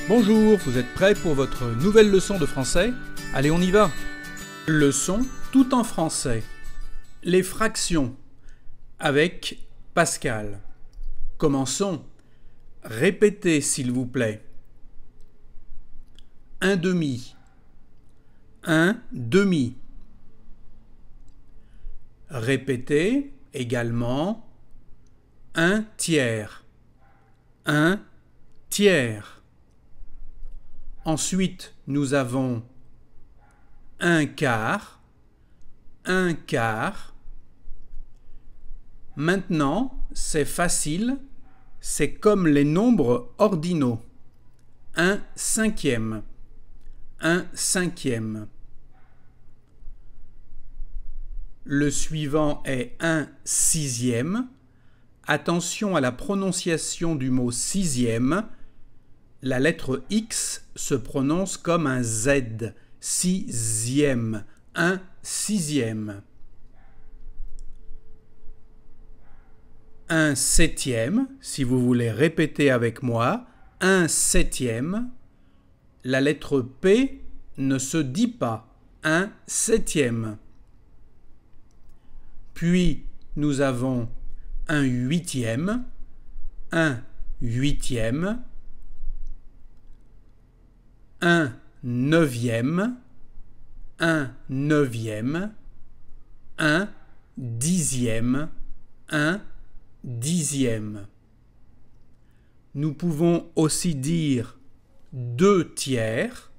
Bonjour, vous êtes prêts pour votre nouvelle leçon de français? Allez, on y va! Leçon tout en français. Les fractions avec Pascal. Commençons. Répétez s'il vous plaît. Un demi. Un demi. Répétez également un tiers. Un tiers. Ensuite, nous avons un quart, un quart. Maintenant, c'est facile, c'est comme les nombres ordinaux. Un cinquième, un cinquième. Le suivant est un sixième. Attention à la prononciation du mot sixième. La lettre X se prononce comme un Z, sixième, un sixième. Un septième, si vous voulez répéter avec moi, un septième. La lettre P ne se dit pas, un septième. Puis nous avons un huitième, un huitième. Un neuvième, un neuvième, un dixième, un dixième. Nous pouvons aussi dire deux tiers,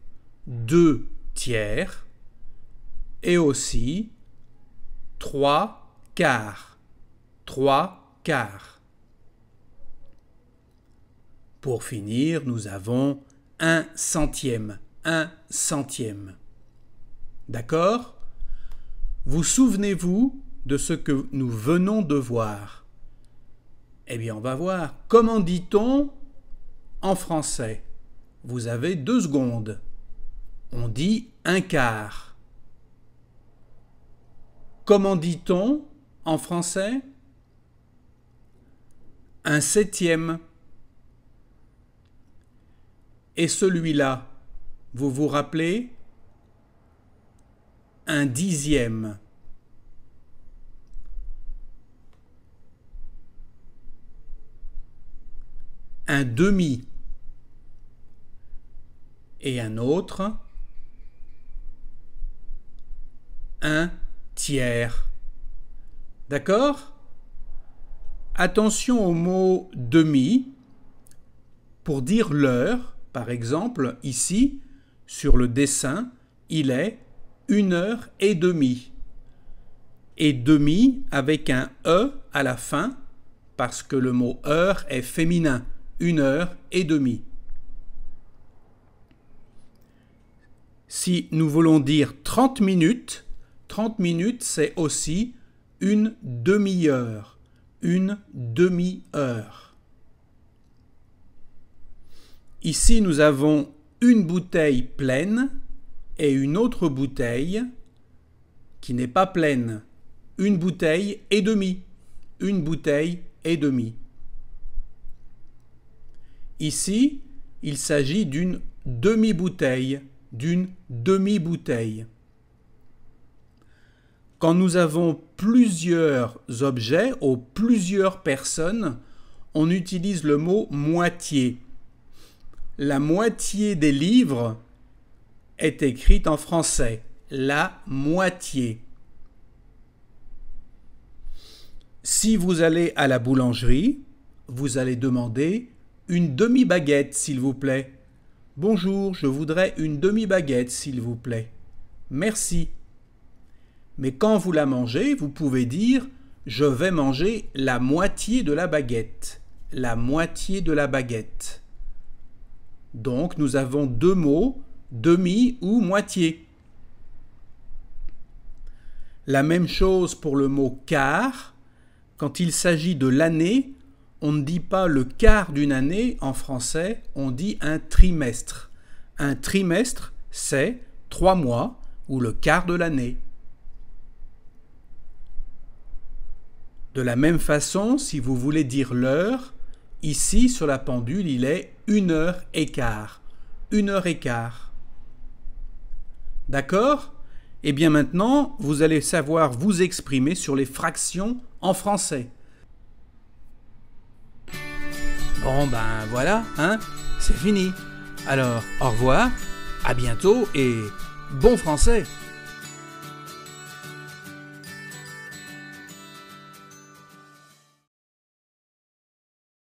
et aussi trois quarts, trois quarts. Pour finir, nous avons un centième, un centième. D'accord? Vous souvenez-vous de ce que nous venons de voir? Eh bien, on va voir. Comment dit-on en français? Vous avez 2 secondes. On dit un quart. Comment dit-on en français? Un septième. Et celui-là, vous vous rappelez? Un dixième. Un demi. Et un autre, un tiers. D'accord? Attention au mot demi pour dire l'heure. Par exemple, ici, sur le dessin, il est 1h30. Et demi avec un E à la fin, parce que le mot heure est féminin, 1h30. Si nous voulons dire 30 minutes c'est aussi une demi-heure, une demi-heure. Ici, nous avons une bouteille pleine et une autre bouteille qui n'est pas pleine. Une bouteille et demie. Une bouteille et demie. Ici, il s'agit d'une demi-bouteille. D'une demi-bouteille. Quand nous avons plusieurs objets ou plusieurs personnes, on utilise le mot moitié. La moitié des livres est écrite en français. La moitié. Si vous allez à la boulangerie, vous allez demander une demi-baguette, s'il vous plaît. Bonjour, je voudrais une demi-baguette, s'il vous plaît. Merci. Mais quand vous la mangez, vous pouvez dire « Je vais manger la moitié de la baguette ». La moitié de la baguette. Donc, nous avons 2 mots, demi ou moitié. La même chose pour le mot quart. Quand il s'agit de l'année, on ne dit pas le quart d'une année en français, on dit un trimestre. Un trimestre, c'est 3 mois ou le quart de l'année. De la même façon, si vous voulez dire l'heure, ici sur la pendule, il est 1h15. 1h15. D'accord? Eh bien maintenant, vous allez savoir vous exprimer sur les fractions en français. Bon ben voilà, hein, c'est fini. Alors, au revoir, à bientôt et bon français!